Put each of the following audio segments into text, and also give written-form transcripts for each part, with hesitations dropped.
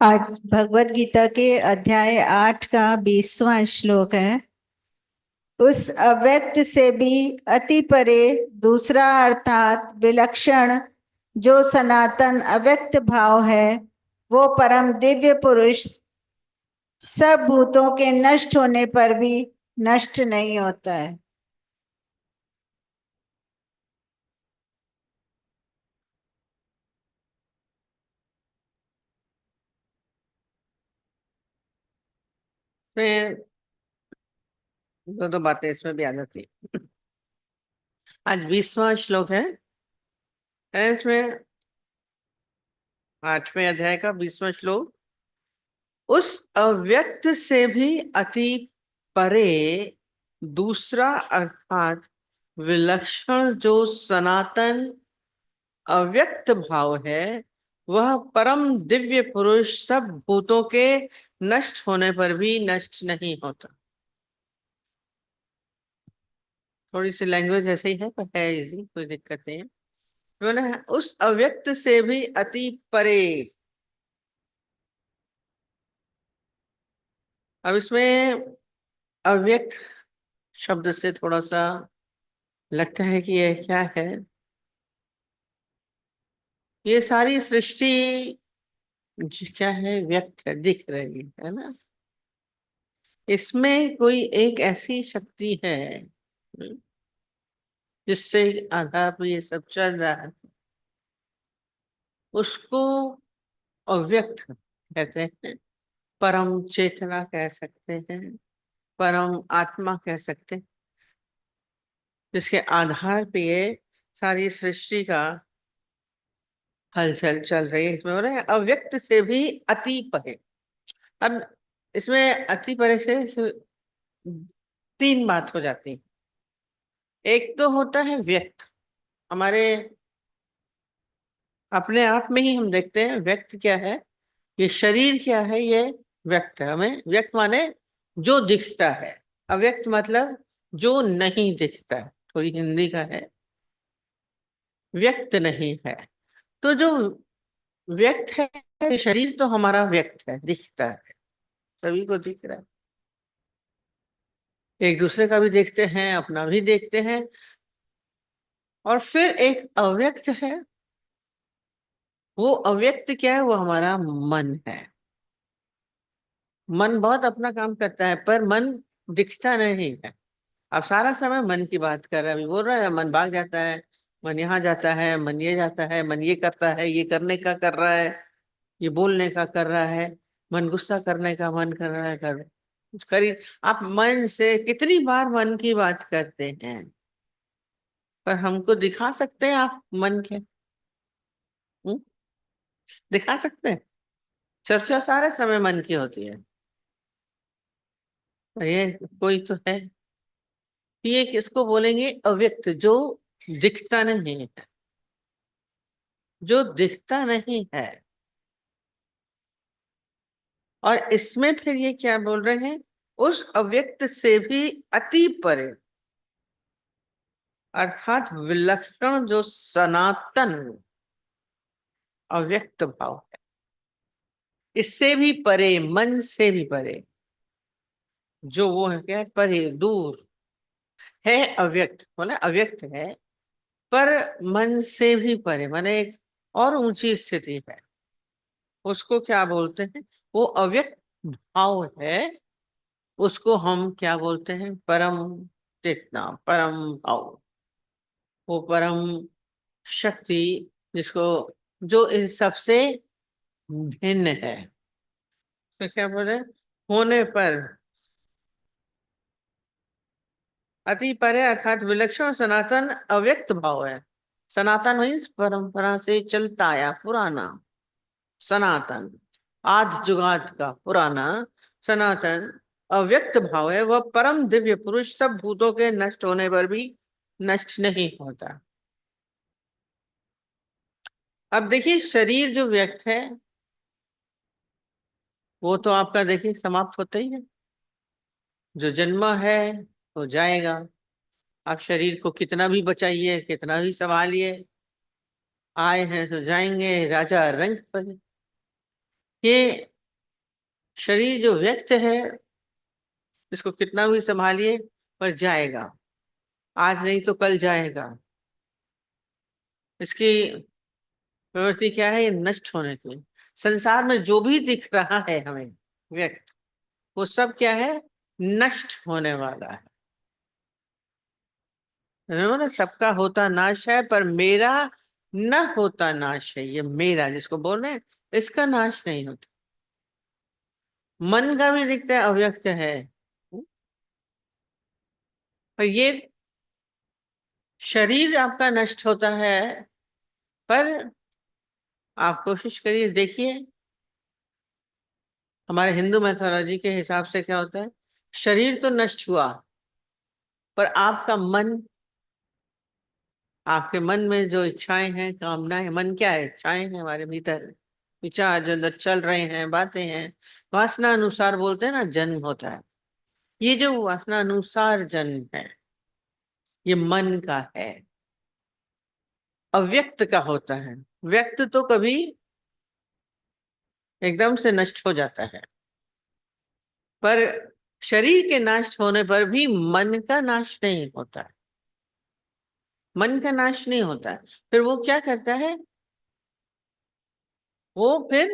आज भगवत गीता के अध्याय 8 का 20वां श्लोक है। उस अव्यक्त से भी अति परे दूसरा अर्थात विलक्षण जो सनातन अव्यक्त भाव है, वो परम दिव्य पुरुष सब भूतों के नष्ट होने पर भी नष्ट नहीं होता है। में दो बातें इसमें भी आ जाती है। आज 20वां श्लोक है। इसमें 8वें अध्याय का 20वां श्लोक। उस अव्यक्त से भी अति परे दूसरा अर्थात विलक्षण जो सनातन अव्यक्त भाव है, वह परम दिव्य पुरुष सब भूतों के नष्ट होने पर भी नष्ट नहीं होता। थोड़ी सी लैंग्वेज ऐसे ही है, पर है इजी, कोई दिक्कत नहीं है। बोले उस अव्यक्त से भी अति परे। अब इसमें अव्यक्त शब्द से थोड़ा सा लगता है कि यह क्या है। ये सारी सृष्टि क्या है, व्यक्त है, दिख रही है ना। इसमें कोई एक ऐसी शक्ति है जिससे आधार पर ये सब चल रहा है, उसको अव्यक्त कहते हैं। परम चेतना कह सकते हैं, परम आत्मा कह सकते हैं, जिसके आधार पे ये सारी सृष्टि का हलचल चल रही है। इसमें हो रहा है अव्यक्त से भी अति परे। अब इसमें अति परे से तीन बात हो जाती है। एक तो होता है व्यक्त, हमारे अपने आप में ही हम देखते हैं व्यक्त क्या है, ये शरीर क्या है, ये व्यक्त है। हमें व्यक्त माने जो दिखता है, अव्यक्त मतलब जो नहीं दिखता है। थोड़ी हिंदी का है, व्यक्त नहीं है। तो जो व्यक्त है, शरीर तो हमारा व्यक्त है, दिखता है, सभी को दिख रहा है। एक दूसरे का भी देखते हैं, अपना भी देखते हैं। और फिर एक अव्यक्त है। वो अव्यक्त क्या है? वो हमारा मन है। मन बहुत अपना काम करता है, पर मन दिखता नहीं है। अब सारा समय मन की बात कर रहा है, अभी बोल रहा है मन भाग जाता है, मन यहाँ जाता है, मन ये जाता है, मन ये करता है, ये करने का कर रहा है, ये बोलने का कर रहा है, मन गुस्सा करने का मन कर रहा है, कर कुछ करी। आप मन से कितनी बार मन की बात करते हैं, पर हमको दिखा सकते हैं आप मन के? हुँ? दिखा सकते हैं? चर्चा सारे समय मन की होती है। और ये कोई तो है, ये किसको बोलेंगे? अव्यक्त, जो दिखता नहीं है, जो दिखता नहीं है। और इसमें फिर ये क्या बोल रहे हैं? उस अव्यक्त से भी अति परे अर्थात विलक्षण जो सनातन अव्यक्त भाव है, इससे भी परे, मन से भी परे, जो वो है क्या, परे, दूर है। अव्यक्त बोले अव्यक्त है, पर मन से भी परे, माने एक और ऊंची स्थिति है। उसको क्या बोलते हैं? वो अव्यक्त भाव है, उसको हम क्या बोलते हैं? परम चेतना, परम भाव, वो परम शक्ति, जिसको, जो इस सबसे भिन्न है। तो क्या बोले? होने पर अति परे अर्थात विलक्षण सनातन अव्यक्त भाव है। सनातन मीन्स परंपरा से चलता आया, पुराना। सनातन आद जुगाद का पुराना सनातन अव्यक्त भाव है। वह परम दिव्य पुरुष सब भूतों के नष्ट होने पर भी नष्ट नहीं होता। अब देखिए, शरीर जो व्यक्त है, वो तो आपका देखिए समाप्त होता ही है। जो जन्मा है वो जाएगा। आप शरीर को कितना भी बचाइए, कितना भी संभालिए, आए हैं तो जाएंगे, राजा रंग पर। ये शरीर जो व्यक्त है, इसको कितना भी संभालिए पर जाएगा, आज नहीं तो कल जाएगा। इसकी प्रवृत्ति क्या है? ये नष्ट होने की। संसार में जो भी दिख रहा है हमें व्यक्त, वो सब क्या है? नष्ट होने वाला है। ना, सबका होता नाश है पर मेरा न होता नाश है। ये मेरा जिसको बोल रहे हैं, इसका नाश नहीं होता। मन का भी दिखता है अव्यक्त है, पर ये शरीर आपका नष्ट होता है। पर आप कोशिश करिए, देखिए हमारे हिंदू मैथोलॉजी के हिसाब से क्या होता है, शरीर तो नष्ट हुआ पर आपका मन, आपके मन में जो इच्छाएं हैं, कामनाएं, मन क्या है? इच्छाएं हैं हमारे भीतर, विचार जो अंदर चल रहे हैं, बातें हैं, वासना अनुसार बोलते हैं ना, जन्म होता है। ये जो वासना अनुसार जन्म है, ये मन का है, अव्यक्त का होता है। व्यक्त तो कभी एकदम से नष्ट हो जाता है, पर शरीर के नष्ट होने पर भी मन का नाश नहीं होता है। मन का नाश नहीं होता है। फिर वो क्या करता है? वो फिर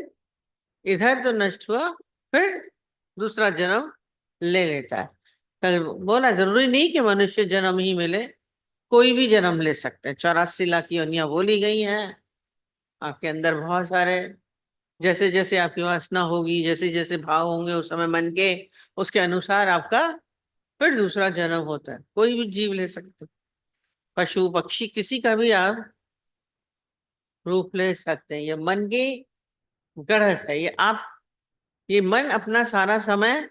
इधर तो नष्ट हुआ, फिर दूसरा जन्म ले लेता है। कल बोला जरूरी नहीं कि मनुष्य जन्म ही मिले, कोई भी जन्म ले सकते हैं। 84 लाख योनियां बोली गई हैं, आपके अंदर बहुत सारे, जैसे जैसे आपकी वासना होगी, जैसे जैसे भाव होंगे उस समय मन के, उसके अनुसार आपका फिर दूसरा जन्म होता है। कोई भी जीव ले सकते, पशु पक्षी किसी का भी आप रूप ले सकते हैं। ये मन की गढ़त है। ये मन अपना सारा समय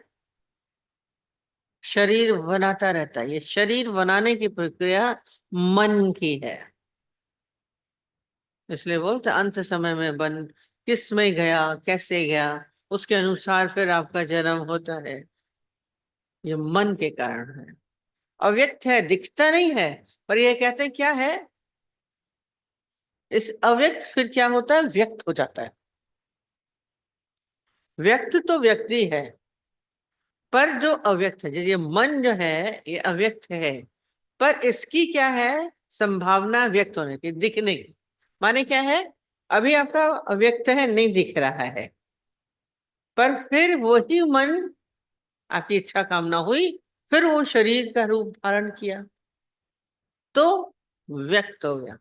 शरीर बनाता रहता है। ये शरीर बनाने की प्रक्रिया मन की है। इसलिए बोलते अंत समय में बन किस में गया, कैसे गया, उसके अनुसार फिर आपका जन्म होता है। ये मन के कारण है। अव्यक्त है, दिखता नहीं है, पर ये कहते हैं क्या है, इस अव्यक्त फिर क्या होता है? व्यक्त हो जाता है। व्यक्त तो व्यक्ति है, पर जो अव्यक्त है, जैसे ये मन जो है ये अव्यक्त है, पर इसकी क्या है? संभावना व्यक्त होने की, दिखने की। माने क्या है? अभी आपका अव्यक्त है, नहीं दिख रहा है, पर फिर वही मन, आपकी इच्छा कामना हुई, फिर वो शरीर का रूप धारण किया तो व्यक्त हो गया,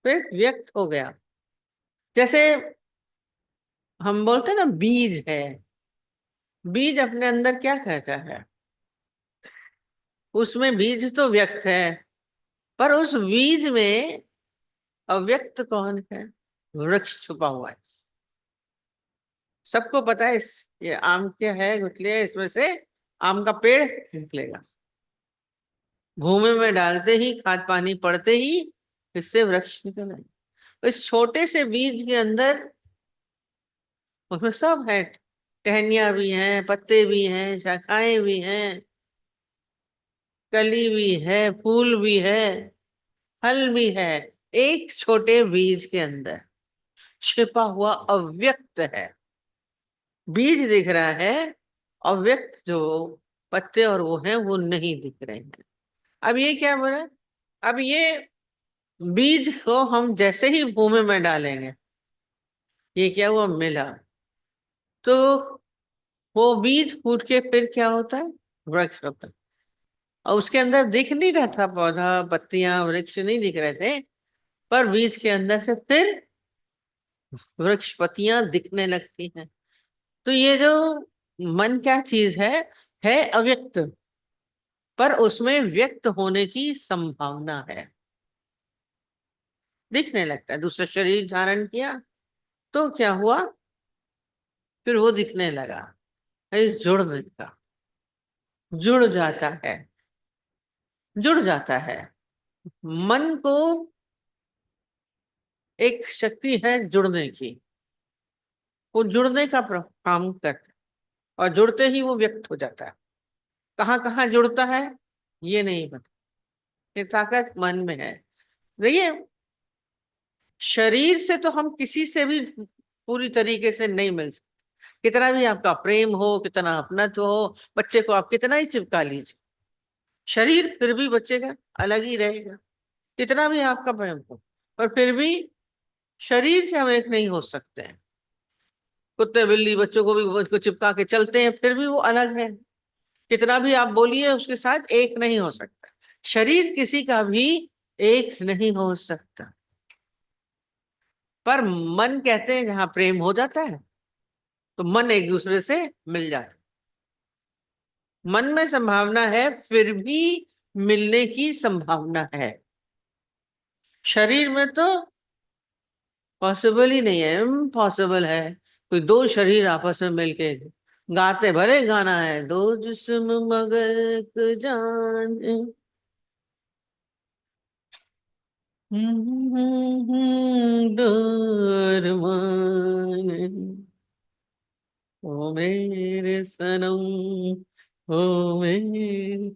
फिर व्यक्त हो गया। जैसे हम बोलते हैं ना, बीज है, बीज अपने अंदर क्या कहता है? उसमें बीज तो व्यक्त है, पर उस बीज में अव्यक्त कौन है? वृक्ष छुपा हुआ है। सबको पता है, ये आम क्या है, गुठलियां, इसमें से आम का पेड़ निकलेगा। भूमि में डालते ही, खाद पानी पड़ते ही इससे वृक्ष निकल आए। इस छोटे से बीज के अंदर, उसमें सब है, टहनियां भी हैं, पत्ते भी हैं, शाखाएं भी हैं, कली भी है, फूल भी है, फल भी है। एक छोटे बीज के अंदर छिपा हुआ अव्यक्त है। बीज दिख रहा है, अव्यक्त जो पत्ते और वो हैं वो नहीं दिख रहे हैं। अब ये क्या बोला? अब ये बीज को हम जैसे ही भूमि में डालेंगे, ये क्या हुआ? मिला, तो वो बीज फूट के फिर क्या होता है? वृक्ष होता है। और उसके अंदर दिख नहीं रहा था, पौधा, पत्तियां, वृक्ष नहीं दिख रहे थे, पर बीज के अंदर से फिर वृक्ष, पत्तियां दिखने लगती हैं। तो ये जो मन क्या चीज है अव्यक्त, पर उसमें व्यक्त होने की संभावना है, दिखने लगता है। दूसरा शरीर धारण किया तो क्या हुआ? फिर वो दिखने लगा, इस जुड़ने का, जुड़ जाता है, जुड़ जाता है। मन को एक शक्ति है जुड़ने की, वो जुड़ने का काम करता है, और जुड़ते ही वो व्यक्त हो जाता है। कहाँ कहाँ जुड़ता है ये नहीं पता, ये ताकत मन में है। देखिए, शरीर से तो हम किसी से भी पूरी तरीके से नहीं मिल सकता। कितना भी आपका प्रेम हो, कितना अपनत्व हो, बच्चे को आप कितना ही चिपका लीजिए, शरीर फिर भी बच्चे का अलग ही रहेगा। कितना भी आपका प्रेम हो, पर फिर भी शरीर से हम एक नहीं हो सकते हैं। कुत्ते बिल्ली बच्चों को भी को चिपका के चलते हैं, फिर भी वो अलग है। कितना भी आप बोलिए, उसके साथ एक नहीं हो सकता। शरीर किसी का भी एक नहीं हो सकता। पर मन कहते हैं जहां प्रेम हो जाता है तो मन एक दूसरे से मिल जाता है। मन में संभावना है, फिर भी मिलने की संभावना है। शरीर में तो पॉसिबल ही नहीं है, इम्पॉसिबल है कोई दो शरीर आपस में मिलके गाते। भले गाना है, दो जिस्म मगर एक जान है। दो अरमान है। ओ मेरे सनम, ओ मेरे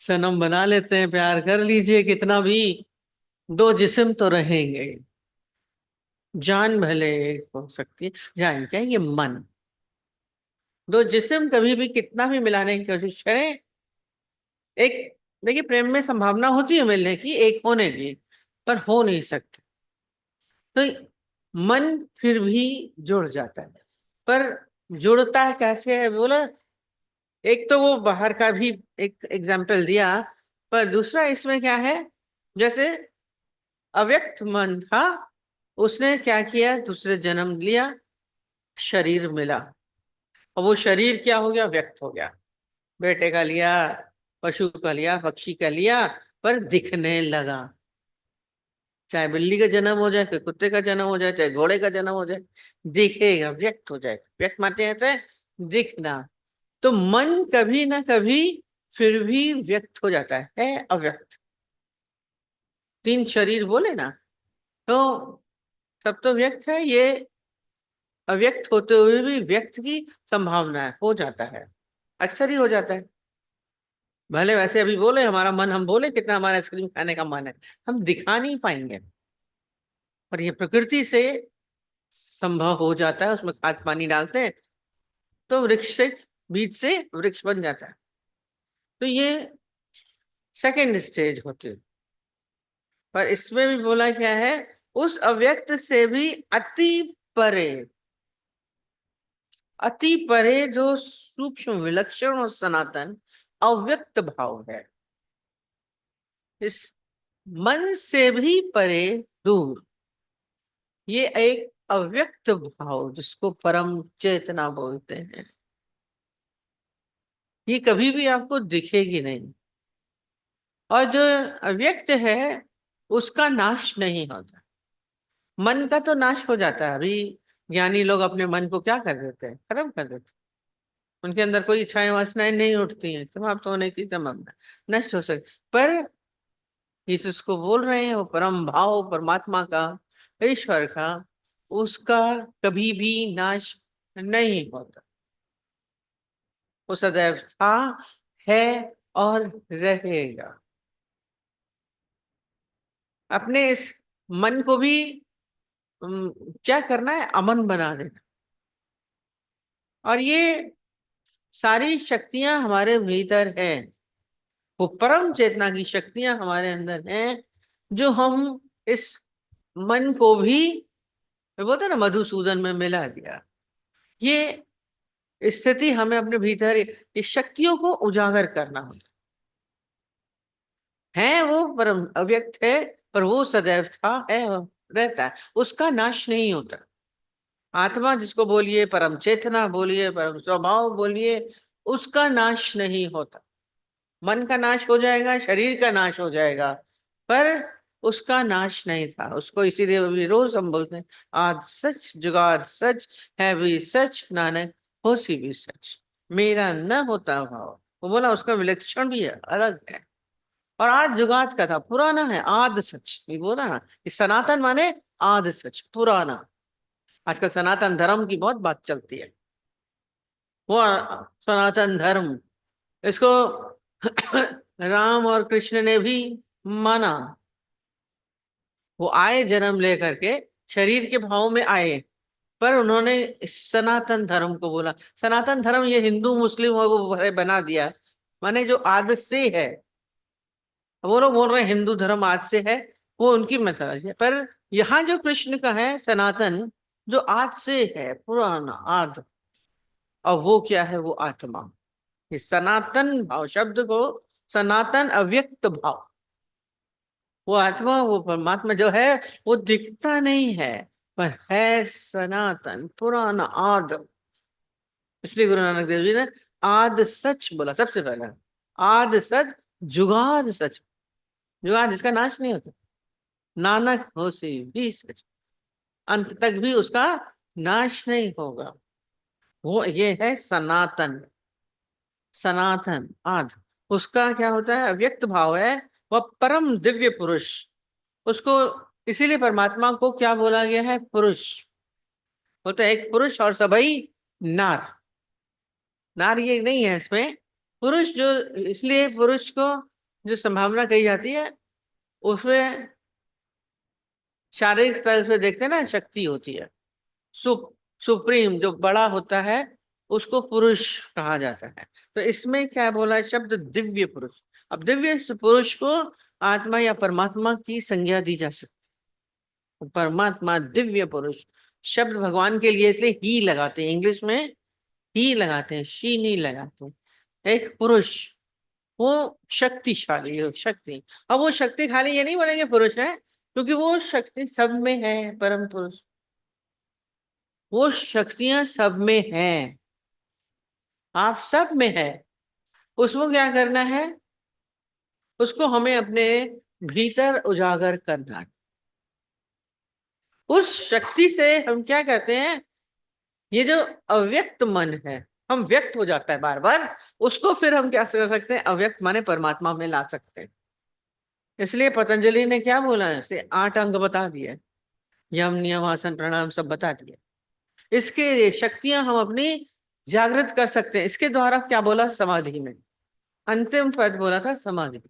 सनम बना लेते हैं, प्यार कर लीजिए कितना भी, दो जिस्म तो रहेंगे। जान भले एक हो सकती है, जान क्या है, ये मन। दो जिस्म कभी भी कितना भी मिलाने की कोशिश करें, एक, देखिए प्रेम में संभावना होती है मिलने की, एक होने की, पर हो नहीं सकते। तो मन फिर भी जुड़ जाता है। पर जुड़ता है कैसे है बोला, एक तो वो बाहर का भी एक एग्जाम्पल दिया, पर दूसरा इसमें क्या है, जैसे अव्यक्त मन था, उसने क्या किया, दूसरे जन्म लिया, शरीर मिला, और वो शरीर क्या हो गया, व्यक्त हो गया। बेटे का लिया, पशु का लिया, पक्षी का लिया, पर दिखने लगा। चाहे बिल्ली का जन्म हो जाए, चाहे कुत्ते का जन्म हो जाए, चाहे घोड़े का जन्म हो जाए, दिखेगा, व्यक्त हो जाएगा। व्यक्त मानते हैं दिखना। तो मन कभी ना कभी फिर भी व्यक्त हो जाता है अव्यक्त। तीन शरीर बोले ना, तो सब तो व्यक्त है, ये अव्यक्त होते हुए भी व्यक्त की संभावना है, हो जाता है, अक्सर ही हो जाता है। भले वैसे अभी बोले हमारा मन, हम बोले कितना हमारा आइसक्रीम खाने का मन है, हम दिखा नहीं पाएंगे, पर ये प्रकृति से संभव हो जाता है। उसमें खाद पानी डालते हैं तो वृक्ष से, बीज से वृक्ष बन जाता है। तो ये सेकेंड स्टेज होती है। पर इसमें भी बोला क्या है, उस अव्यक्त से भी अति परे, अति परे जो सूक्ष्म विलक्षण और सनातन अव्यक्त भाव है, इस मन से भी परे, दूर, ये एक अव्यक्त भाव जिसको परम चेतना बोलते हैं, ये कभी भी आपको दिखेगी नहीं। और जो अव्यक्त है उसका नाश नहीं होता। मन का तो नाश हो जाता है। अभी ज्ञानी लोग अपने मन को क्या कर देते हैं, खत्म कर देते हैं। उनके अंदर कोई इच्छाएं वासनाएं नहीं उठती हैं, समाप्त होने की संभावना, नष्ट हो सकती। पर यीशु को बोल रहे हैं, वो परम भाव परमात्मा का, ईश्वर का, उसका कभी भी नाश नहीं होता। वो सदैव था, है और रहेगा। अपने इस मन को भी क्या करना है, अमन बना देना। और ये सारी शक्तियां हमारे भीतर हैं, वो परम चेतना की शक्तियां हमारे अंदर हैं, जो हम इस मन को भी, बोलते हैं ना, मधुसूदन में मिला दिया। ये स्थिति हमें अपने भीतर इस शक्तियों को उजागर करना होता है। वो परम अव्यक्त है, पर वो सदैव था, है और रहता है, उसका नाश नहीं होता। आत्मा जिसको बोलिए, परम चेतना बोलिए, परम स्वभाव बोलिए, उसका नाश नहीं होता। मन का नाश हो जाएगा, शरीर का नाश हो जाएगा, पर उसका नाश नहीं था। उसको इसीलिए भी रोज हम बोलते हैं, आज सच जुगाद सच, है भी सच नानक, होसी भी सच, मेरा न होता भाव। वो बोला उसका विलक्षण भी है, अलग है। और आज जुगाद का था, पुराना है, आद सच ये बोला ना। इस सनातन माने आद सच, पुराना। आजकल सनातन धर्म की बहुत बात चलती है, वो सनातन धर्म, इसको राम और कृष्ण ने भी माना। वो आए जन्म लेकर के, शरीर के भाव में आए, पर उन्होंने सनातन धर्म को बोला। सनातन धर्म ये हिंदू मुस्लिम और वो बना दिया, माने जो आद से है। वो लोग बोल रहे हैं हिंदू धर्म आज से है, वो उनकी मेथोडॉलजी है। पर यहाँ जो कृष्ण का है सनातन, जो आज से है, पुराना आद, और वो क्या है, वो आत्मा। इस सनातन भाव शब्द को, सनातन अव्यक्त भाव, वो आत्मा, वो परमात्मा जो है, वो दिखता नहीं है पर है सनातन, पुराना आद। इसलिए गुरु नानक देव जी ने आद सच बोला सबसे पहले। आद सच जुगाद सच, जुगाद जिसका नाश नहीं होता। नानक होसी भी सच, अंत तक भी उसका नाश नहीं होगा। वो ये है सनातन, सनातन आद। उसका क्या होता है, अव्यक्त भाव है, वह परम दिव्य पुरुष। उसको इसीलिए परमात्मा को क्या बोला गया है, पुरुष। होता है एक पुरुष और सभी नार। नार ये नहीं है इसमें, पुरुष जो, इसलिए पुरुष को जो संभावना कही जाती है, उसमें शारीरिक तल से देखते हैं ना, शक्ति होती है। सुप्रीम जो बड़ा होता है उसको पुरुष कहा जाता है। तो इसमें क्या बोला है शब्द, दिव्य पुरुष। अब दिव्य पुरुष को आत्मा या परमात्मा की संज्ञा दी जा सकती। परमात्मा दिव्य पुरुष शब्द भगवान के लिए इसलिए ही लगाते हैं, इंग्लिश में ही लगाते हैं, शी नहीं लगाते। एक पुरुष, वो शक्तिशाली हो, शक्ति। अब वो शक्ति खाली ये नहीं बोलेंगे पुरुष है, क्योंकि वो शक्ति सब में है, परम पुरुष। वो शक्तियां सब में हैं, आप सब में है। उसको क्या करना है, उसको हमें अपने भीतर उजागर करना है। उस शक्ति से हम क्या कहते हैं, ये जो अव्यक्त मन है, हम व्यक्त हो जाता है बार बार, उसको फिर हम क्या कर सकते हैं, अव्यक्त माने परमात्मा में ला सकते हैं। इसलिए पतंजलि ने क्या बोला है, इसे 8 अंग बता दिए, यम नियम आसन प्राणायाम सब बता दिए। इसके शक्तियां हम अपनी जागृत कर सकते हैं। इसके द्वारा क्या बोला, समाधि में अंतिम पद बोला था, समाधि।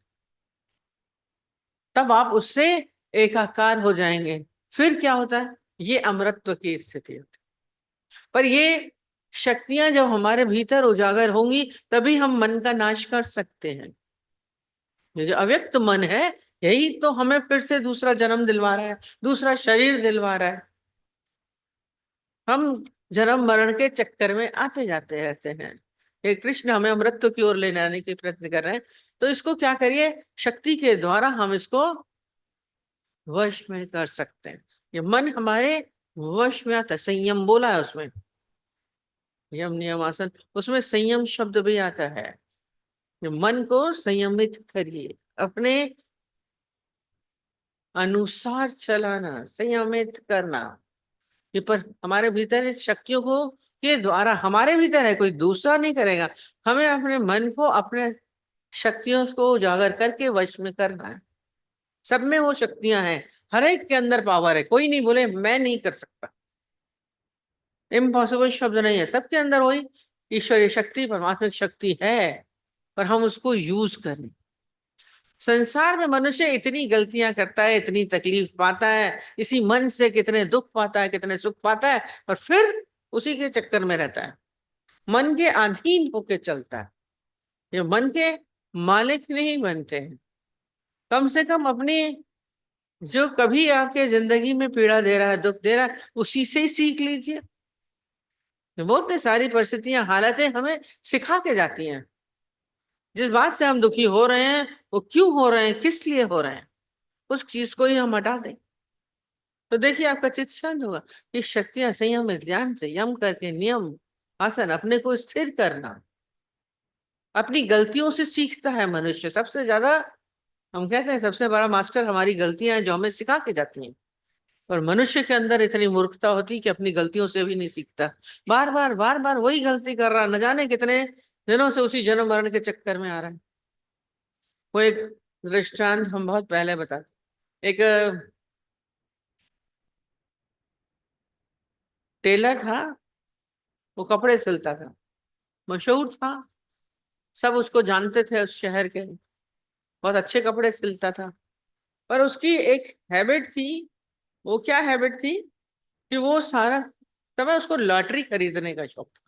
तब आप उससे एकाकार हो जाएंगे। फिर क्या होता है, ये अमरत्व की स्थिति होती है। पर ये शक्तियां जब हमारे भीतर उजागर होंगी तभी हम मन का नाश कर सकते हैं। ये जो अव्यक्त मन है, यही तो हमें फिर से दूसरा जन्म दिलवा रहा है, दूसरा शरीर दिलवा रहा है। हम जन्म मरण के चक्कर में आते जाते रहते हैं। ये कृष्ण हमें अमृत की ओर ले जाने के प्रयत्न कर रहे हैं। तो इसको क्या करिए, शक्ति के द्वारा हम इसको वश में कर सकते हैं। ये मन हमारे वश में आता है। संयम बोला है उसमें, यम नियम आसन, उसमें संयम शब्द भी आता है। ये मन को संयमित करिए, अपने अनुसार चलाना, संयमित करना। ये पर हमारे भीतर इस शक्तियों को के द्वारा, हमारे भीतर है, कोई दूसरा नहीं करेगा। हमें अपने मन को, अपने शक्तियों को उजागर करके वश में करना है। सब में वो शक्तियां हैं, हर एक के अंदर पावर है। कोई नहीं बोले मैं नहीं कर सकता, इम्पॉसिबल शब्द नहीं है। सबके अंदर वही ईश्वरीय शक्ति, परमात्मिक शक्ति है, पर हम उसको यूज करें। संसार में मनुष्य इतनी गलतियां करता है, इतनी तकलीफ पाता है, इसी मन से कितने दुख पाता है, कितने सुख पाता है, और फिर उसी के चक्कर में रहता है, मन के अधीन होके चलता है। ये मन के मालिक नहीं बनते हैं। कम से कम अपनी, जो कभी आपके जिंदगी में पीड़ा दे रहा है, दुख दे रहा है, उसी से ही सीख लीजिए। बहुत सारी परिस्थितियां, हालतें हमें सिखा के जाती हैं। जिस बात से हम दुखी हो रहे हैं, वो क्यों हो रहे हैं, किस लिए हो रहे हैं, उस चीज को ही हम हटा दें तो देखिए आपका चित्त शांत होगा। ये शक्तियां संयम, ध्यान से यम करके, नियम आसन, अपने को स्थिर करना। अपनी गलतियों से सीखता है मनुष्य सबसे ज्यादा। हम कहते हैं सबसे बड़ा मास्टर हमारी गलतियां हैं, जो हमें सिखा के जाती हैं। और मनुष्य के अंदर इतनी मूर्खता होती कि अपनी गलतियों से भी नहीं सीखता, बार बार वही गलती कर रहा, न जाने कितने दिनों से उसी जन्म मरण के चक्कर में आ रहा है। वो एक दृष्टांत हम बहुत पहले बताते। एक टेलर था, वो कपड़े सिलता था, मशहूर था, सब उसको जानते थे उस शहर के, बहुत अच्छे कपड़े सिलता था। पर उसकी एक हैबिट थी। वो क्या हैबिट थी कि वो सारा समय उसको लॉटरी खरीदने का शौक था।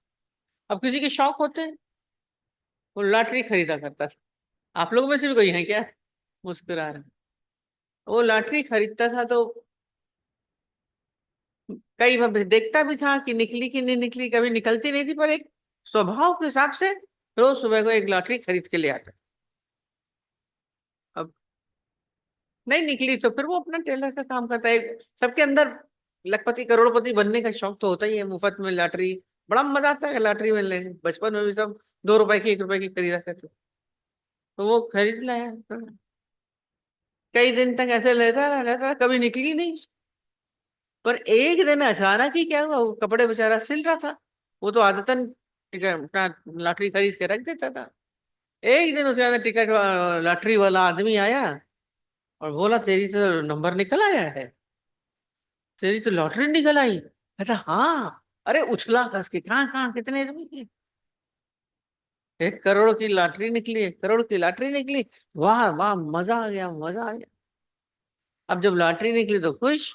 अब किसी के शौक होते हैं, वो लॉटरी खरीदा करता था। आप लोगों में से भी कोई है क्या मुस्कुरा रहे हैं? वो लॉटरी खरीदता था तो कई बार देखता भी था कि निकली कि नहीं निकली, कभी निकलती नहीं थी, पर एक स्वभाव के हिसाब से रोज सुबह को एक लॉटरी खरीद के ले आता। अब नहीं निकली तो फिर वो अपना टेलर का काम करता है। सबके अंदर लखपति करोड़पति बनने का शौक तो होता ही है। मुफ्त में लॉटरी, बड़ा मजा आता है लॉटरी मिलने में। बचपन में भी सब 2 रुपए की 1 रुपए की खरीदा करते, तो वो खरीद लाया। कई दिन तक ऐसे लेता रहा, कभी निकली नहीं। पर एक दिन अचानक ही क्या हुआ, वो कपड़े बेचारा सिल रहा था, वो तो आदतन टिकट अपना लॉटरी खरीद के रख देता था। एक दिन उसके अंदर टिकट लॉटरी वाला आदमी आया और बोला तेरी तो नंबर निकल आया है, तेरी तो लॉटरी निकल आई। कहता हाँ, अरे उछला कस के, कहाँ कहाँ कितने रुपए की? 1 करोड़ की लॉटरी निकली, 1 करोड़ की लॉटरी निकली। वाह वाह, मजा आ गया, मजा आ गया। अब जब लॉटरी निकली तो खुश,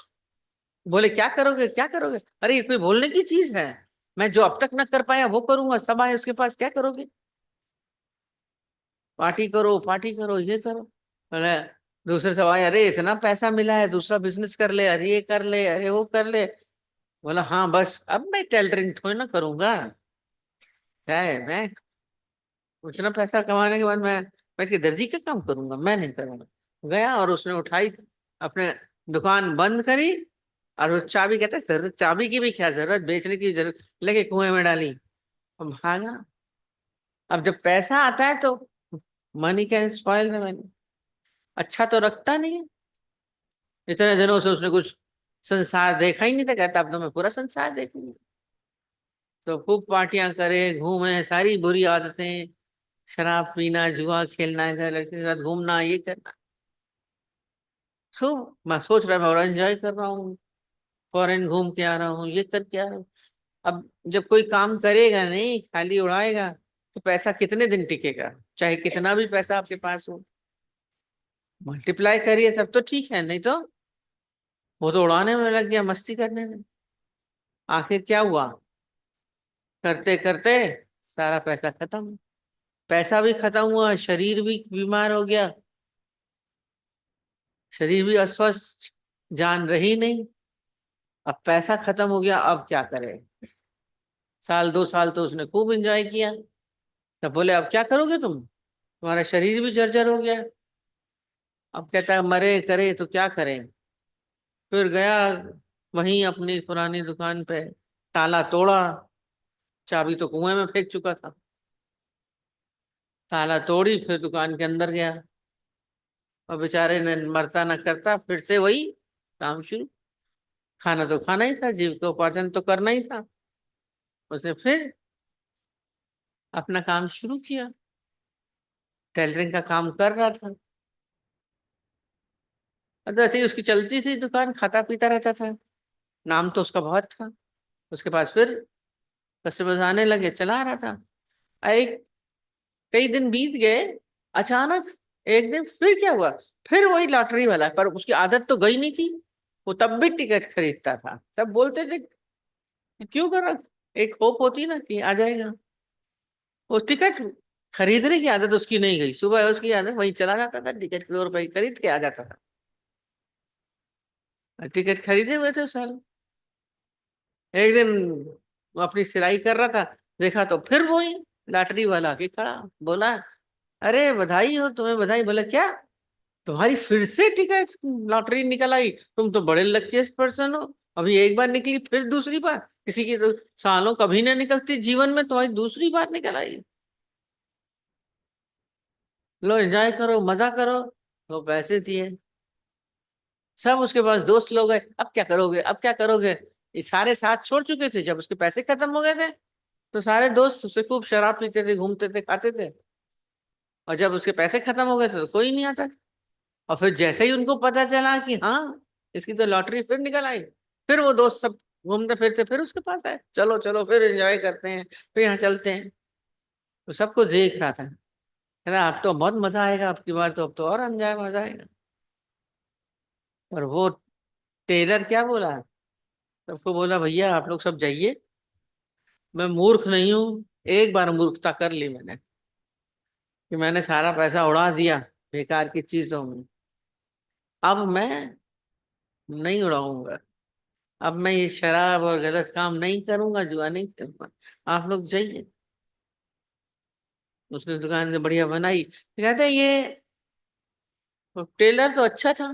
बोले क्या करोगे क्या करोगे? अरे ये कोई बोलने की चीज है? मैं जो अब तक न कर पाया वो करूंगा, सब आए उसके पास, क्या करोगे? पार्टी करो ये करो। बोले दूसरे सब आए, अरे इतना पैसा मिला है, दूसरा बिजनेस कर ले, अरे ये कर ले, अरे वो कर ले। बोला हाँ बस अब मैं टेलरिंग थोड़ी ना करूंगा, क्या है, मैं उतना पैसा कमाने के बाद मैं बैठ के दर्जी का काम करूंगा? मैं नहीं करूंगा। गया और उसने उठाई, अपने दुकान बंद करी, और वो चाबी, कहते हैं जरूरत चाबी की भी क्या जरूरत, बेचने की जरूरत, लेके कुएं में डाली और भागा। अब जब पैसा आता है तो money can spoil the money, अच्छा तो रखता नहीं है। इतने दिनों से उसने कुछ संसार देखा ही नहीं था, कहता अब तो मैं पूरा संसार देखूंगा। तो खूब पार्टियां करे, घूमे, सारी बुरी आदतें, शराब पीना, जुआ खेलना, इधर लड़के के साथ घूमना, ये करना। खूब मैं सोच रहा मैं और एंजॉय कर रहा हूँ, फॉरेन घूम के आ रहा हूँ, ये करके आ रहा हूँ। अब जब कोई काम करेगा नहीं, खाली उड़ाएगा, तो पैसा कितने दिन टिकेगा? चाहे कितना भी पैसा आपके पास हो, मल्टीप्लाई करिए तब तो ठीक है, नहीं तो वो तो उड़ाने में लग गया, मस्ती करने में। आखिर क्या हुआ, करते करते सारा पैसा खत्म। पैसा भी खत्म हुआ, शरीर भी बीमार हो गया, शरीर भी अस्वस्थ, जान रही नहीं। अब पैसा खत्म हो गया, अब क्या करे? 1 2 साल तो उसने खूब एंजॉय किया। तब बोले अब क्या करोगे तुम, तुम्हारा शरीर भी जर्जर हो गया। अब कहता है मरे करे तो क्या करें? फिर गया वहीं अपनी पुरानी दुकान पे, ताला तोड़ा, चाबी तो कुएं में फेंक चुका था। ताला तोड़ी, फिर दुकान के अंदर गया, और बेचारे ने मरता न करता फिर से वही काम शुरू। खाना तो खाना ही था, जीव को उपार्जन तो करना ही था। उसने फिर अपना काम शुरू किया, टेलरिंग का काम कर रहा था। और तो ऐसे ही उसकी चलती सी दुकान, खाता पीता रहता था, नाम तो उसका बहुत था। उसके पास फिर कस्टमर्स आने लगे, चला रहा था। एक कई दिन बीत गए, अचानक एक दिन फिर क्या हुआ, फिर वही लॉटरी वाला, पर उसकी आदत तो गई नहीं थी। वो तब भी टिकट खरीदता था, सब बोलते थे कि क्यों करो, एक होप होती ना कि आ जाएगा। वो टिकट खरीदने की आदत उसकी नहीं गई, सुबह उसकी आदत वहीं चला जाता था, टिकट 2 रुपए की खरीद के आ जाता था। और टिकट खरीदे हुए थे साल। एक दिन वो अपनी सिलाई कर रहा था, देखा तो फिर वही लॉटरी वाला के खड़ा, बोला अरे बधाई हो तुम्हें, बधाई। बोला क्या, तुम्हारी फिर से टिकट लॉटरी निकल आई, तुम तो बड़े लकीस्ट पर्सन हो। अभी एक बार निकली, फिर दूसरी बार, किसी की तो सालों कभी ना निकलती जीवन में, तुम्हारी दूसरी बार निकल आई। लो एंजॉय करो, मजा करो। तो पैसे दिए, सब उसके पास दोस्त लोग गए, अब क्या करोगे अब क्या करोगे? ये सारे साथ छोड़ चुके थे, जब उसके पैसे खत्म हो गए थे तो सारे दोस्त उससे खूब शराब पीते थे, घूमते थे, खाते थे। और जब उसके पैसे खत्म हो गए थे तो कोई नहीं आता था। और फिर जैसे ही उनको पता चला कि हाँ इसकी तो लॉटरी फिर निकल आई, फिर वो दोस्त सब घूमते फिरते फिर उसके पास आए, चलो चलो फिर एंजॉय करते हैं, फिर यहाँ चलते हैं। तो सबको देख रहा था, कह रहा अब तो बहुत मजा आएगा, अब की बार तो अब तो और एंजॉय मजा आएगा। और वो टेलर क्या बोला, सबको बोला भैया आप लोग सब जाइए, मैं मूर्ख नहीं हूं, एक बार मूर्खता कर ली मैंने कि मैंने सारा पैसा उड़ा दिया बेकार की चीजों में। अब मैं नहीं उड़ाऊंगा, अब मैं ये शराब और गलत काम नहीं करूंगा, जुआ नहीं करूंगा, आप लोग जाइए। उसने दुकान से बढ़िया बनाई, कहते हैं ये टेलर तो अच्छा था,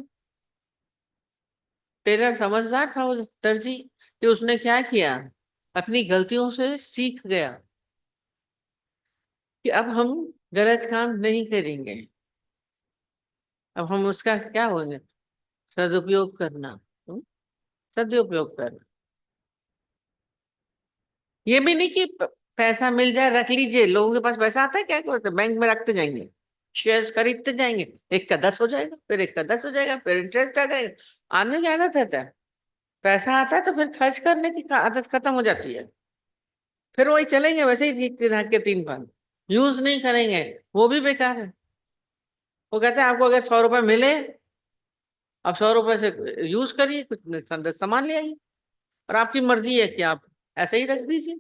टेलर समझदार था वो दर्जी, कि उसने क्या किया, अपनी गलतियों से सीख गया कि अब हम गलत काम नहीं करेंगे, अब हम उसका क्या होंगे, सदुपयोग करना, सदुपयोग करना। ये भी नहीं कि पैसा मिल जाए रख लीजिए, लोगों के पास पैसा आता है क्या करते, बैंक में रखते जाएंगे, शेयर्स खरीदते जाएंगे, एक का 10 हो जाएगा, फिर एक का 10 हो जाएगा, फिर इंटरेस्ट आ जाएगा। आदमी की आदत रहता है, पैसा आता है तो फिर खर्च करने की आदत खत्म हो जाती है, फिर वही चलेंगे वैसे ही ठीक ठाक के 3 पान, यूज नहीं करेंगे, वो भी बेकार है। वो कहते हैं आपको अगर 100 रुपए मिले, आप 100 रुपए से यूज करिए, कुछ सामान ले आइए, और आपकी मर्जी है कि आप ऐसे ही रख दीजिए,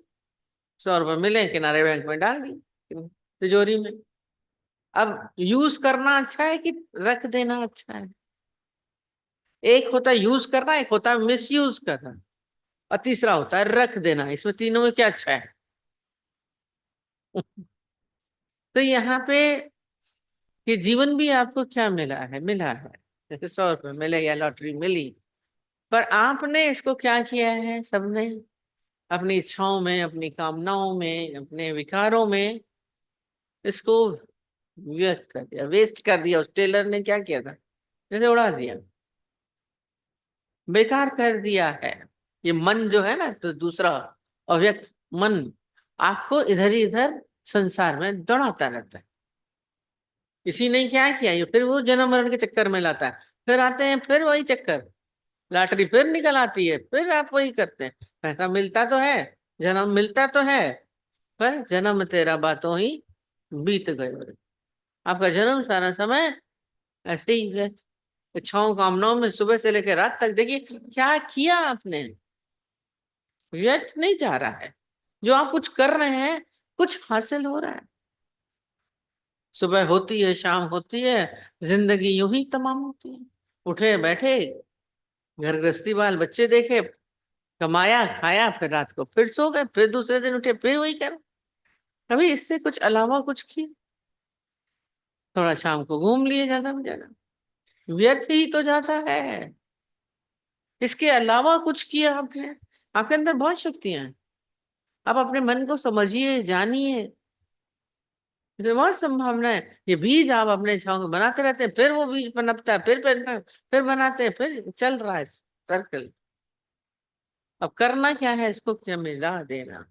100 रुपए मिले किनारे बैंक में डाल दिए, तिजोरी में। अब यूज करना अच्छा है कि रख देना अच्छा है? एक होता है यूज करना, एक होता है मिस यूज करना, और तीसरा होता है रख देना। इसमें तीनों में क्या अच्छा है? तो यहाँ पे ये जीवन भी आपको क्या मिला है, मिला है, जैसे 100 रुपए मिले या लॉटरी मिली, पर आपने इसको क्या किया है, सबने अपनी इच्छाओं में, अपनी कामनाओं में, अपने विकारों में इसको व्यर्थ कर दिया, वेस्ट कर दिया। उस टेलर ने क्या किया था, जैसे उड़ा दिया, बेकार कर दिया है। ये मन जो है ना, तो दूसरा अव्यक्त मन आपको इधर ही इधर संसार में दौड़ाता रहता है। किसी ने क्या किया, ये फिर वो जन्म मरण के चक्कर में लाता है, फिर आते हैं फिर वही चक्कर, लॉटरी फिर निकल आती है, फिर आप वही करते हैं। पैसा मिलता तो है, जन्म मिलता तो है, पर जन्म तेरा बातों ही बीत गए। आपका जन्म सारा समय ऐसे ही व्यस्त इच्छाओं कामनाओं में सुबह से लेकर रात तक, देखिए क्या किया आपने, व्यर्थ नहीं जा रहा है। जो आप कुछ कर रहे हैं, कुछ हासिल हो रहा है। सुबह होती है, शाम होती है, जिंदगी यूं ही तमाम होती है। उठे बैठे, घर गृहस्थी, बाल बच्चे देखे, कमाया खाया, फिर रात को फिर सो गए, फिर दूसरे दिन उठे फिर वही कर, कभी इससे कुछ अलावा कुछ किया? थोड़ा शाम को घूम लिए, ज्यादा में ज्यादा, व्यर्थ ही तो जाता है। इसके अलावा कुछ किया आपने? आपके अंदर बहुत शक्तियां हैं, आप अपने मन को समझिए, जानिए, इसमें बहुत संभावना है। ये बीज आप अपने इच्छाओं को बनाते रहते हैं, फिर वो बीज पनपता है, फिर पनपता है, फिर बनाते हैं, फिर चल रहा है सर्कल। अब करना क्या है, इसको क्या मिला देना।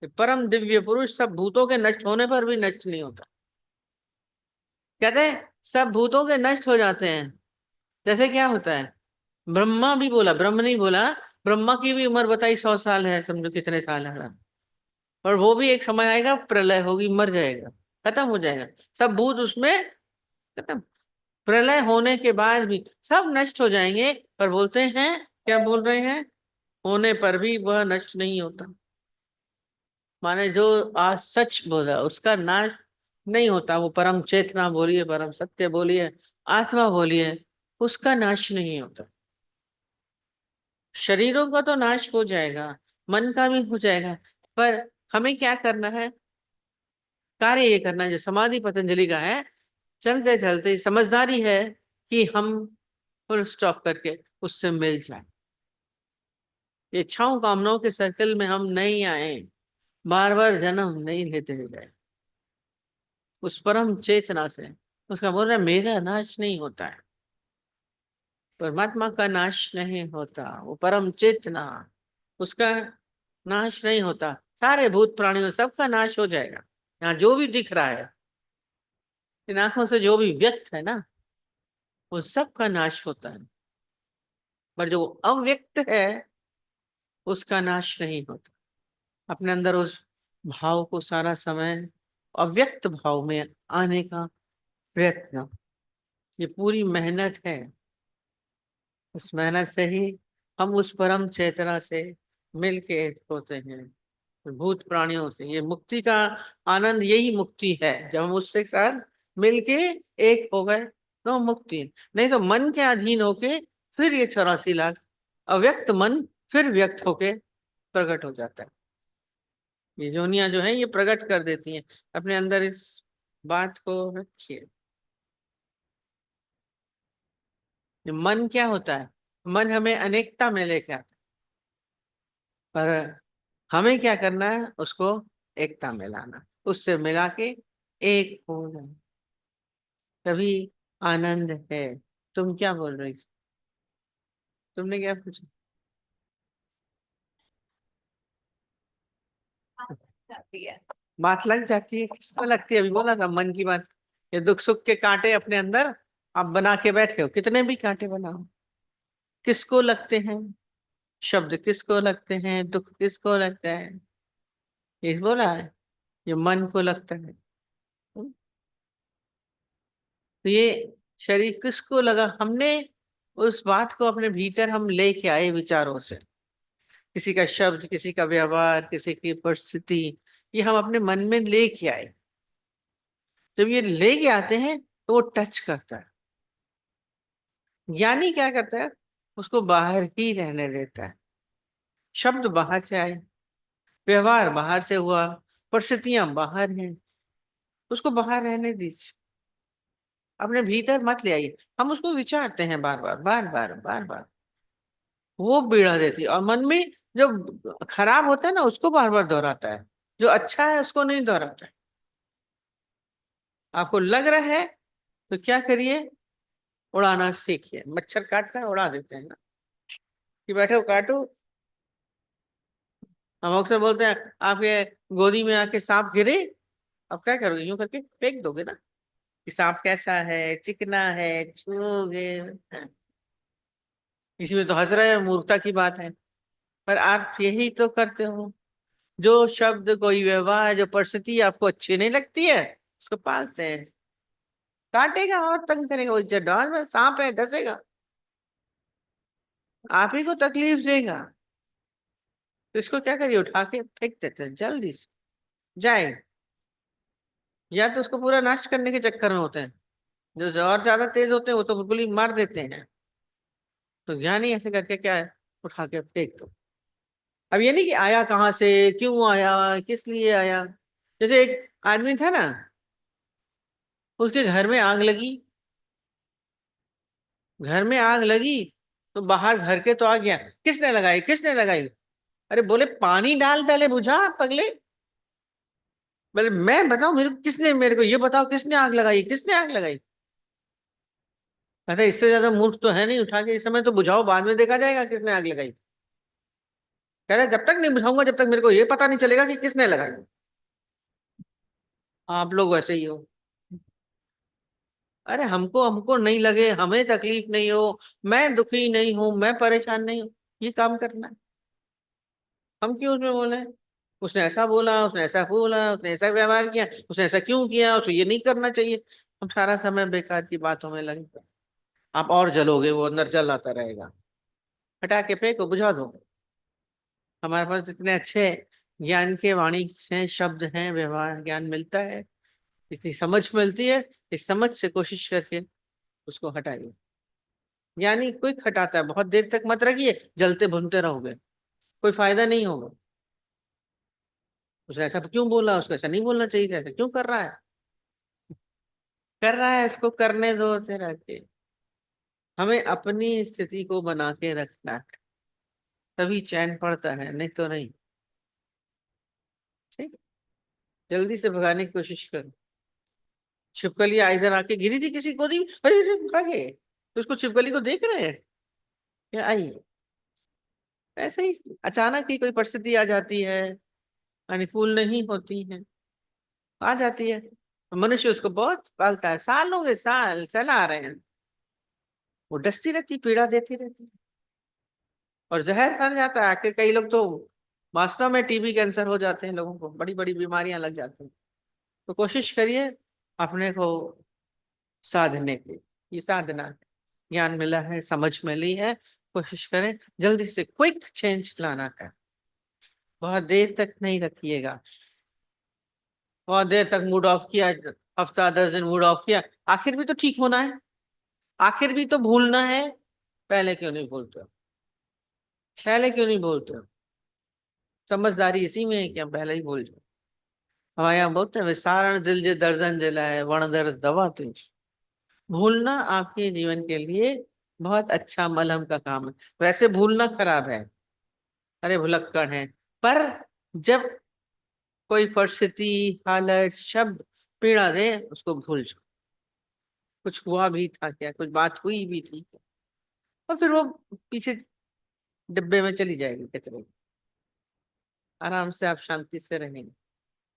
ये परम दिव्य पुरुष सब भूतों के नष्ट होने पर भी नष्ट नहीं होता। कहते हैं सब भूतों के नष्ट हो जाते हैं, जैसे क्या होता है, ब्रह्मा भी बोला, ब्रह्म नहीं बोला, ब्रह्मा की भी उम्र बताई 100 साल है, समझो कितने साल है। और वो भी एक समय आएगा, प्रलय होगी, मर जाएगा, खत्म हो जाएगा, सब भूत उसमें खत्म। प्रलय होने के बाद भी सब नष्ट हो जाएंगे, पर बोलते हैं, क्या बोल रहे हैं, होने पर भी वह नष्ट नहीं होता। माने जो आज सच बोला उसका नाश नहीं होता, वो परम चेतना बोलिए, परम सत्य बोलिए, आत्मा बोलिए, उसका नाश नहीं होता। शरीरों का तो नाश हो जाएगा, मन का भी हो जाएगा, पर हमें क्या करना है, कार्य ये करना है जो समाधि पतंजलि का है, चलते चलते समझदारी है कि हम फुल स्टॉप करके उससे मिल जाए। ये इच्छाओं कामनाओं के सर्कल में हम नहीं आए, बार बार जन्म नहीं लेते जाए, उस परम चेतना से। उसका बोल रहा है मेरा नाश नहीं होता है, परमात्मा का नाश नहीं होता, वो परम चेतना, उसका नाश नहीं होता। सारे भूत प्राणियों सबका नाश हो जाएगा। यहाँ जो भी दिख रहा है, इन आंखों से जो भी व्यक्त है ना, वो सबका नाश होता है, पर जो अव्यक्त है उसका नाश नहीं होता। अपने अंदर उस भाव को सारा समय अव्यक्त भाव में आने का प्रयत्न, ये पूरी मेहनत है। उस मेहनत से ही हम उस परम चेतना से मिलके एक होते हैं, भूत प्राणियों से। ये मुक्ति का आनंद, यही मुक्ति है, जब हम उससे साथ मिलके एक हो गए तो मुक्ति। नहीं तो मन के अधीन होके फिर ये 84 लाख अव्यक्त मन फिर व्यक्त होके प्रकट हो जाता है। ये योनियां जो है ये प्रकट कर देती हैं अपने अंदर। इस बात को रखिए। ये मन क्या होता है? मन हमें अनेकता में लेके आता है, पर हमें क्या करना है? उसको एकता में लाना, उससे मिला के एक हो जाए, तभी आनंद है। तुम क्या बोल रही थी? तुमने क्या पूछा? बात लग जाती है, किसको लगती है? अभी बोला था मन की बात। ये दुख सुख के कांटे अपने अंदर आप बना के बैठे हो, कितने भी कांटे बनाओ, किसको लगते हैं? शब्द किसको लगते हैं? दुख किसको लगता है? ये बोला है, ये मन को लगता है। तो ये शरीर किसको लगा? हमने उस बात को अपने भीतर हम लेके आए विचारों से। किसी का शब्द, किसी का व्यवहार, किसी की परिस्थिति, ये हम अपने मन में लेके आए। जब ये लेके आते हैं तो वो टच करता है। ज्ञानी क्या करता है? उसको बाहर ही रहने देता है। शब्द बाहर से आए, व्यवहार बाहर से हुआ, परिस्थितियां बाहर हैं, उसको बाहर रहने दीजिए, अपने भीतर मत ले आइए। हम उसको विचारते हैं बार बार बार बार बार बार, वो पीड़ा देती है। और मन में जो खराब होता है ना, उसको बार बार दोहराता है, जो अच्छा है उसको नहीं दोहराता है। आपको लग रहा है तो क्या करिए? उड़ाना सीखिए। मच्छर काटता है, उड़ा देते हैं ना, कि बैठे हो काटो। हम अक्सर बोलते हैं आपके गोदी में आके सांप गिरे, अब क्या करोगे? यूं करके फेंक दोगे ना, कि सांप कैसा है, चिकना है, छूओगे। इसी में तो हंस रहे हैं, मूर्खता की बात है। पर आप यही तो करते हो। जो शब्द, कोई व्यवहार, जो परिस्थिति आपको अच्छी नहीं लगती है, उसको पालते हैं। काटेगा और तंग करेगा, वो जड्डान में सांप है, डसेगा, आप ही को तकलीफ देगा। तो इसको क्या करिए? उठा के फेंक देते हैं जल्दी से, जाए। या तो उसको पूरा नाश करने के चक्कर में होते हैं, जो और ज्यादा तेज होते हैं वो तो बिल्कुल ही मार देते हैं। तो ज्ञानी ऐसे करके क्या है? उठा के फेंक दो। अब ये नहीं कि आया कहाँ से, क्यों आया, किस लिए आया। जैसे एक आदमी था ना, उसके घर में आग लगी, घर में आग लगी तो बाहर घर के तो आ गया, किसने लगाई, किसने लगाई? अरे बोले पानी डाल पहले बुझा पगले। बोले मैं बताऊं मेरे को, किसने, मेरे को ये बताओ किसने आग लगाई, किसने आग लगाई? कहते इससे ज्यादा मूर्ख तो है नहीं, उठा के इस समय तो बुझाओ, बाद में देखा जाएगा किसने आग लगाई। कह रहे जब तक नहीं बुझाऊंगा जब तक मेरे को ये पता नहीं चलेगा कि किसने लगाई। आप लोग वैसे ही हो। अरे हमको हमको नहीं लगे, हमें तकलीफ नहीं हो, मैं दुखी नहीं हूं, मैं परेशान नहीं हूं, ये काम करना है। हम क्यों उसमें बोले? उसने ऐसा बोला, उसने ऐसा बोला, उसने ऐसा व्यवहार किया, उसने ऐसा क्यों किया, उसको ये नहीं करना चाहिए। हम सारा समय बेकार की बातों में लगे, आप और जलोगे, वो अंदर जल आता रहेगा। हटा के फेंको, बुझा दो। हमारे पास इतने अच्छे ज्ञान के वाणी से शब्द हैं, व्यवहार ज्ञान मिलता है, इतनी समझ मिलती है। इस समझ से कोशिश करके उसको हटाइए। यानी कोई हटाता है, बहुत देर तक मत रखिए, जलते भुनते रहोगे, कोई फायदा नहीं होगा। उसने ऐसा क्यों बोला, उसको ऐसा नहीं बोलना चाहिए था, ऐसा क्यों कर रहा है? कर रहा है, इसको करने दो तेरा के। हमें अपनी स्थिति को बना के रखना है, तभी चैन पड़ता है, नहीं तो नहीं। ठीक, जल्दी से भगाने की कोशिश करो। छिपकली इधर आके गिरी थी किसी गोदी में, अरे अरे भागे, तो उसको, छिपकली को देख रहे हैं क्या? आई ऐसे ही अचानक ही कोई परिस्थिति आ जाती है, अनुकूल नहीं होती है, आ जाती है। मनुष्य उसको बहुत पालता है, सालों के साल चला रहे हैं, वो डसती रहती, पीड़ा देती रहती, और जहर बन जाता है आखिर। कई लोग तो वास्तव में टीबी कैंसर हो जाते हैं, लोगों को बड़ी बड़ी बीमारियां लग जाती हैं। तो कोशिश करिए अपने को साधने की, ये साधना है। ज्ञान मिला है, समझ मिली है, कोशिश करें जल्दी से क्विक चेंज लाना है, बहुत देर तक नहीं रखिएगा। बहुत देर तक मूड ऑफ किया, हफ्ता 10 दिन मूड ऑफ किया, आखिर भी तो ठीक होना है, आखिर भी तो भूलना है, पहले क्यों नहीं बोलते हो? पहले क्यों नहीं बोलते हो? समझदारी इसी में है कि हम पहले ही बोल जाओ। हमारे यहाँ बोलते हैं विसारण दिल जे दर्दन जलाए वण दर्द दवा तुझ। भूलना आपके जीवन के लिए बहुत अच्छा मलहम का काम है। वैसे भूलना खराब है, अरे भुलक्कड़ है, पर जब कोई परिस्थिति, हालत, शब्द पीड़ा दे, उसको भूल जाओ। कुछ हुआ भी था क्या, कुछ बात हुई भी थी क्या? और फिर वो पीछे डिब्बे में चली जाएगी कचरे में। आराम से आप शांति से रहेंगे।